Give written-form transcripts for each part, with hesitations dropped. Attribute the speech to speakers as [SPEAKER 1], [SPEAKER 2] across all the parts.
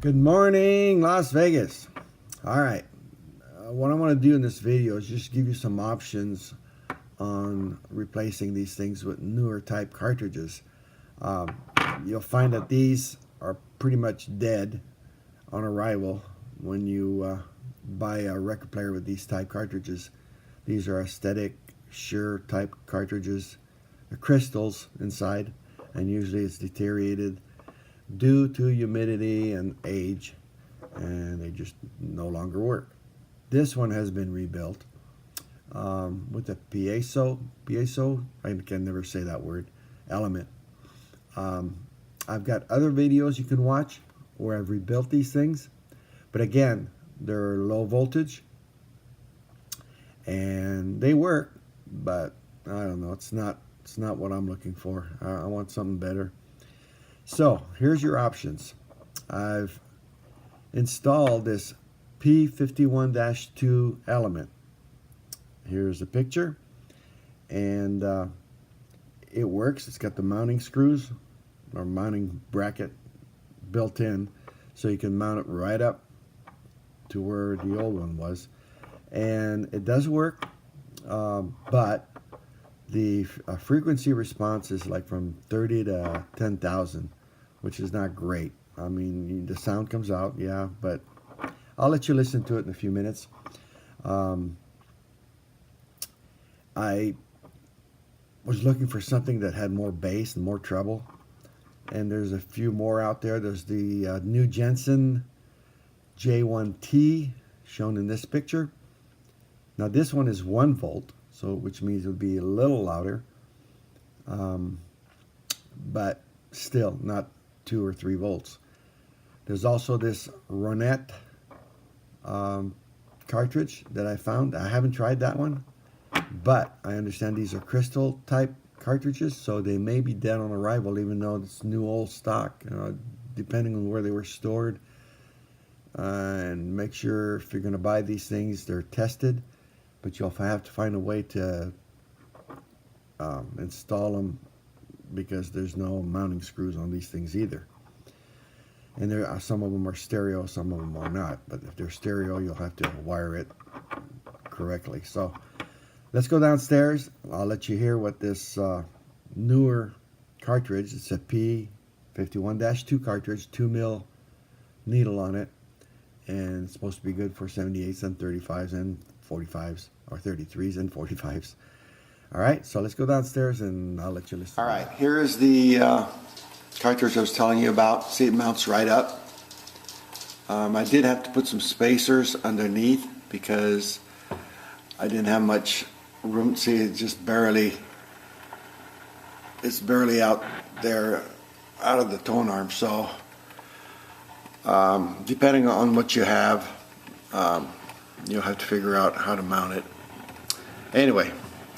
[SPEAKER 1] Good morning, Las Vegas. All right, what I want to do in this video is just give you some options on replacing these things with newer type cartridges. You'll find that these are pretty much dead on arrival when you buy a record player with these type cartridges. These are aesthetic, sure type cartridges. The crystals inside, and usually it's deteriorated due to humidity and age, and they just no longer work. This one has been rebuilt with a piezo, I can never say that word, element. I've got other videos you can watch where I've rebuilt these things, but again, they're low voltage and they work, but I don't know, it's not what I'm looking for. I want something better. So here's your options. I've installed this P-51-2 element. Here's a picture, and it works. It's got the mounting screws or mounting bracket built in, so you can mount it right up to where the old one was, and it does work, but the frequency response is like from 30 to 10,000, which is not great. I mean, the sound comes out, yeah, but I'll let you listen to it in a few minutes. I was looking for something that had more bass and more treble, and there's a few more out there. There's the new Jensen J1T shown in this picture. Now this one is 1 volt, so which means it would be a little louder, but still not 2 or 3 volts. There's also this Ronette cartridge that I found. I haven't tried that one, but I understand these are crystal type cartridges, so they may be dead on arrival, even though it's new old stock, depending on where they were stored. And make sure if you're going to buy these things, they're tested, but you'll have to find a way to install them, because there's no mounting screws on these things either. And there are, some of them are stereo, some of them are not, but if they're stereo, you'll have to wire it correctly. So let's go downstairs. I'll let you hear what this newer cartridge, it's a P-51-2 cartridge, 2mm needle on it, and it's supposed to be good for 78s and 35s and 45s, or 33s and 45s. All right, so let's go downstairs and I'll let you listen. All right, here is the cartridge I was telling you about. See, it mounts right up. I did have to put some spacers underneath because I didn't have much room. See, it's just barely, it's barely out there, out of the tone arm. So depending on what you have, you'll have to figure out how to mount it. Anyway,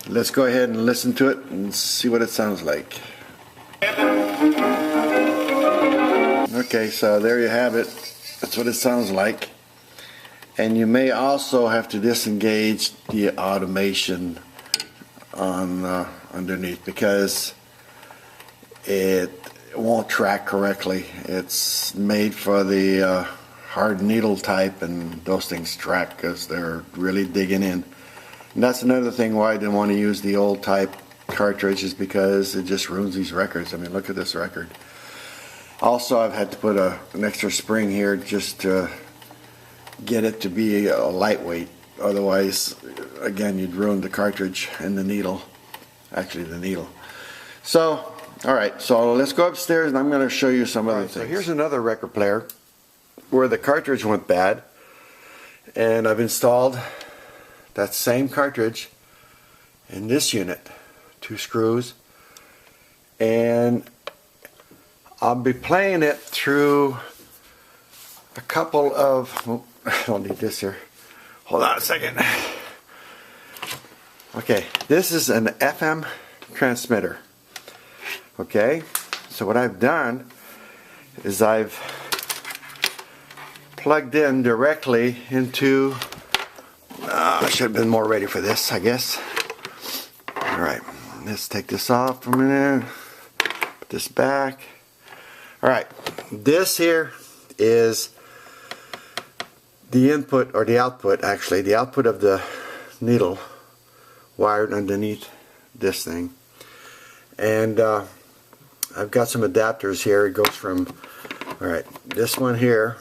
[SPEAKER 1] let's go ahead and listen to it and see what it sounds like. Okay, so there you have it. That's what it sounds like. And you may also have to disengage the automation on underneath, because it won't track correctly. It's made for the hard needle type, and those things track because they're really digging in. And that's another thing why I didn't want to use the old type cartridge, is because it just ruins these records. I mean, look at this record. Also, I've had to put an extra spring here just to get it to be a lightweight. Otherwise, again, you'd ruin the cartridge and the needle. Actually, the needle. So, all right, so let's go upstairs and I'm going to show you some other things. So here's another record player where the cartridge went bad, and I've installed that same cartridge in this unit, 2 screws, and I'll be playing it through a couple of, oh, I don't need this here, hold on a second. Okay, this is an FM transmitter. Okay, so what I've done is I've plugged in directly into, I should have been more ready for this, I guess. Alright, let's take this off for a minute. Put this back. Alright, this here is the input, or the output actually, the output of the needle wired underneath this thing. And I've got some adapters here. It goes from, alright, this one here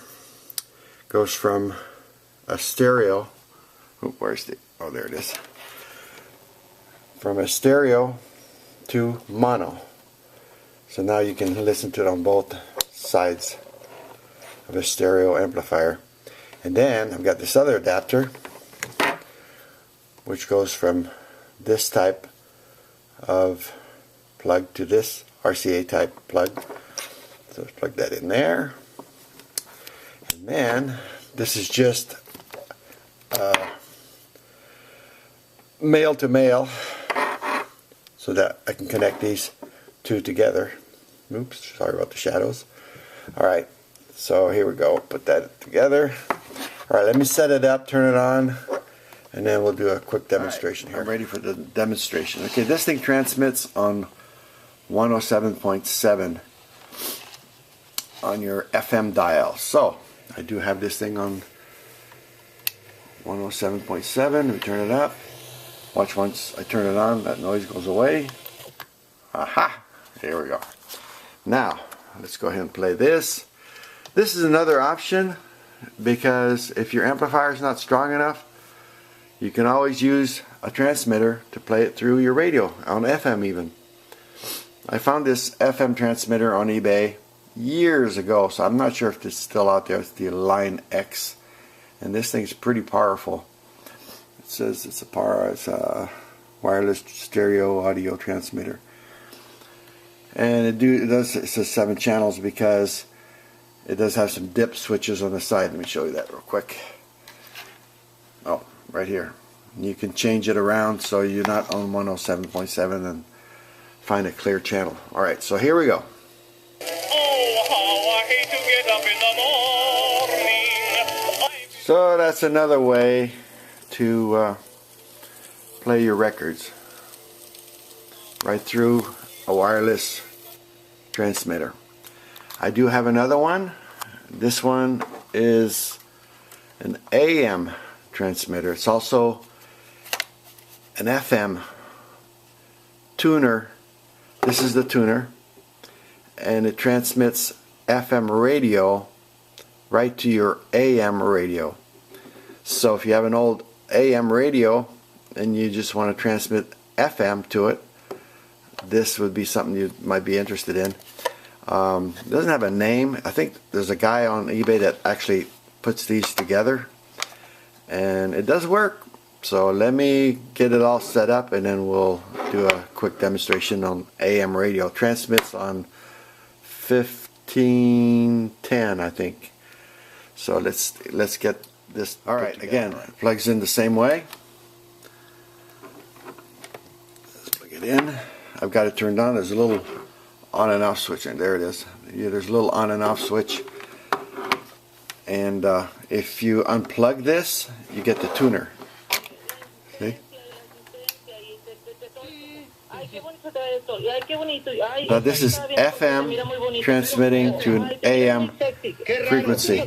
[SPEAKER 1] goes from a stereo. Oh, where's the, oh, there it is. From a stereo to mono. So now you can listen to it on both sides of a stereo amplifier. And then I've got this other adapter which goes from this type of plug to this RCA type plug. So let's plug that in there. And then this is just male to male, so that I can connect these two together. Oops, sorry about the shadows. Alright, so here we go. Put that together. Alright, let me set it up, turn it on, and then we'll do a quick demonstration here. I'm ready for the demonstration. Okay, this thing transmits on 107.7 on your FM dial. So, I do have this thing on 107.7. Let me turn it up. Watch, once I turn it on, that noise goes away. Aha! Here we go. Now, let's go ahead and play this. This is another option, because if your amplifier is not strong enough, you can always use a transmitter to play it through your radio, on FM even. I found this FM transmitter on eBay years ago, so I'm not sure if it's still out there. It's the Line X, and this thing's pretty powerful. It says it's a wireless stereo audio transmitter, and it says 7 channels because it does have some dip switches on the side. Let me show you that real quick. Oh, right here. You can change it around so you're not on 107.7 and find a clear channel. Alright, so here we go. So that's another way to play your records, right through a wireless transmitter. I do have another one. This one is an AM transmitter. It's also an FM tuner. This is the tuner, and it transmits FM radio right to your AM radio. So if you have an old AM radio and you just want to transmit FM to it, this would be something you might be interested in. It doesn't have a name. I think there's a guy on eBay that actually puts these together, and it does work. So let me get it all set up, and then we'll do a quick demonstration on AM radio. Transmits on 1510, I think. So let's get this. All right, again, it plugs in the same way. Let's plug it in. I've got it turned on. There's a little on and off switch, and there it is. Yeah, there's a little on and off switch, and if you unplug this, you get the tuner. See? Now this is FM transmitting to an AM frequency.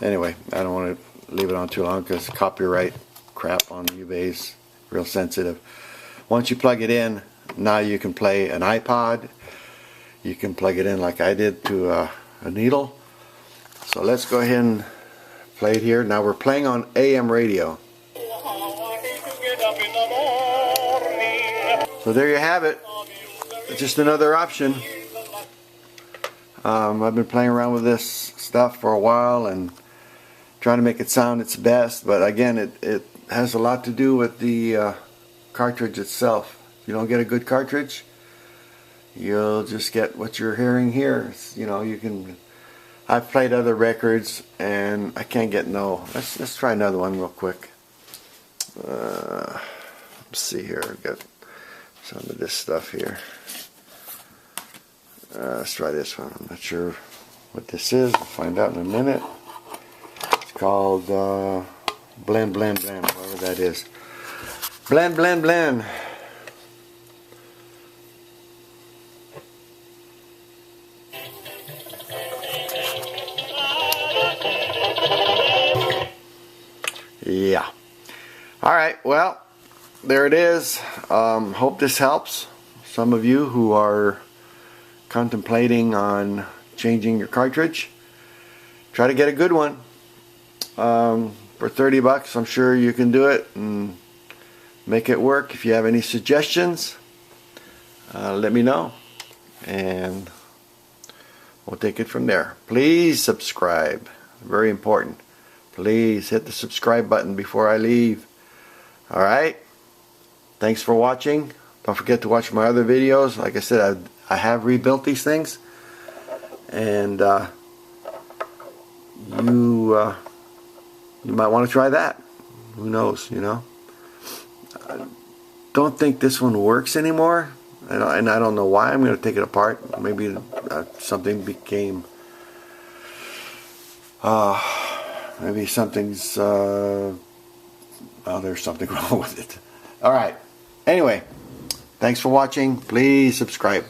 [SPEAKER 1] Anyway, I don't want to leave it on too long because copyright crap on eBay is real sensitive. Once you plug it in, now you can play an iPod. You can plug it in like I did to a needle. So let's go ahead and play it here. Now we're playing on AM radio. So there you have it. It's just another option. I've been playing around with this stuff for a while and trying to make it sound its best, but again, it has a lot to do with the cartridge itself. If you don't get a good cartridge, you'll just get what you're hearing here. It's, you know, you can. I've played other records and I can't get no. Let's try another one real quick. Let's see here. I've got some of this stuff here. Let's try this one. I'm not sure what this is. We'll find out in a minute. It's called blend, whatever that is. Blend. Yeah. Alright, well, there it is. Hope this helps some of you who are contemplating on changing your cartridge. Try to get a good one. For 30 bucks, I'm sure you can do it and make it work. If you have any suggestions, let me know, and we'll take it from there. Please subscribe. Very important. Please hit the subscribe button before I leave. Alright? Thanks for watching. Don't forget to watch my other videos. Like I said, I have rebuilt these things. And you might want to try that. Who knows, you know? I don't think this one works anymore. And I don't know why. I'm going to take it apart. Maybe something became... maybe something's... well, there's something wrong with it. Alright. Anyway, thanks for watching. Please subscribe.